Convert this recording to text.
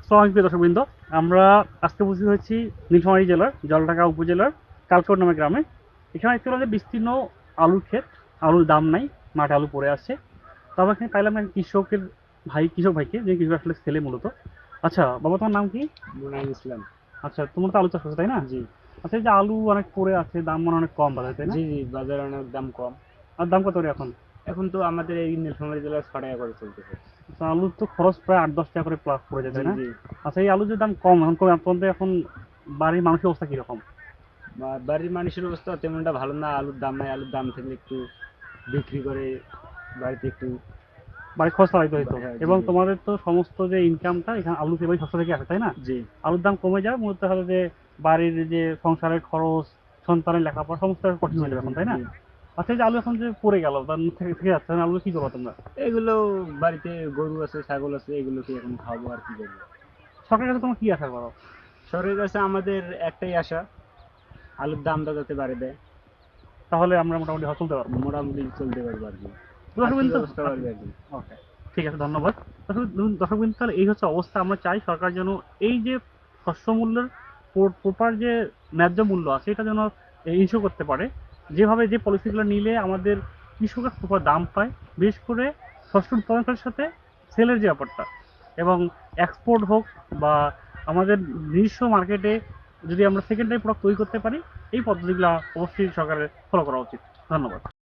আসসালামু প্রিয় দর্শকবৃন্দ, আমরা আজকে উপস্থিত হয়েছি নীলফামারী জেলার জলঢাকা উপজেলার কালকোট নামে গ্রামে। এখানে দেখতে পেলাম যে বিস্তীর্ণ আলুর ক্ষেত, আলুর দাম নাই, মাঠে আলু পড়ে আছে। তবে এখানে পাইলাম এক কৃষক ভাইকে, যে কৃষক আসলে ছেলে মূলত। আচ্ছা বাবা, তোমার নাম কি? মুনাইম ইসলাম। আচ্ছা, তোমার তো আলু চাষ করছো তাই না? জি। আচ্ছা, এই যে আলু অনেক পড়ে আছে, দাম মনে হয় অনেক কম বাজারে, তাই না? জি, জি, বাজারে অনেক দাম কম। আর দাম কত করে এখন? এখন তো আমাদের এই নীলফামারী জেলায় ৬ টাকা করে চলতেছে। আচ্ছা, আলুর তো খরচ প্রায় ৮-১০ টাকা করে প্লাস পড়ে যায়, জি, তাই না? জি। আচ্ছা, এই আলুর যে দাম কম, এখন কম আপনাদের এখন বাড়ির মানুষের অবস্থা কিরকম? বাড়ির মানুষের অবস্থা তেমনটা ভালো না। আলুর দাম নাই। আলুর দাম থাকলে একটু বিক্রি করে বাড়িতে একটু। বাড়ির খরচ চালাইতে হইতো। হ্যাঁ, জি, এবং জি। তোমাদের তো সমস্ত যে ইনকামটা এখানে আলু থেকে শস্য থেকে আসে, তাই না? জি, আলুর দাম কমে যায়, মূলত হলো যে বাড়ির যে সংসারের খরচ, সন্তানের লেখাপড়া সমস্ত কঠিন জি, হয়ে যাবে জি, এখন, তাই না? জি। আচ্ছা, এই যে আলু এখন যে পড়ে গেল, তার থেকে থেকে যাচ্ছে, তাহলে আলু কি করবো তোমরা? এগুলো বাড়িতে গরু আছে, ছাগল আছে, এগুলোকে এখন খাওয়াবো আর কি করবো। সরকারের কাছে তোমরা কি আশা করো? সরকারের কাছে আমাদের একটাই আশা, আলুর দামটা যাতে বাড়ে দেয়। তাহলে আমরা মোটামুটি চলতে পারবো। মোটামুটি চলতে পারবো আর কি। আর্থিক দর্শকবৃন্দ, অবস্থা বাড়বে আর কি। ওকে, ঠিক আছে, ধন্যবাদ। দর্শকবৃন্দ, তাহলে এই হচ্ছে অবস্থা। আমরা চাই সরকার যেন এই যে শস্য মূল্যের প্রপার যে ন্যায্য মূল্য আছে, এটা যেন ইস্যু করতে পারে। যেভাবে যে পলিসিগুলো নিলে আমাদের কৃষকের প্রপার দাম পায়, বিশেষ করে শস্য উৎপাদনের সাথে সেলের যে ব্যাপারটা, এবং এক্সপোর্ট হোক বা আমাদের নিজস্ব মার্কেটে যদি আমরা সেকেন্ডারি প্রোডাক্ট তৈরি করতে পারি, এই পদ্ধতিগুলো অবশ্যই সরকারের ফলো করা উচিত। ধন্যবাদ।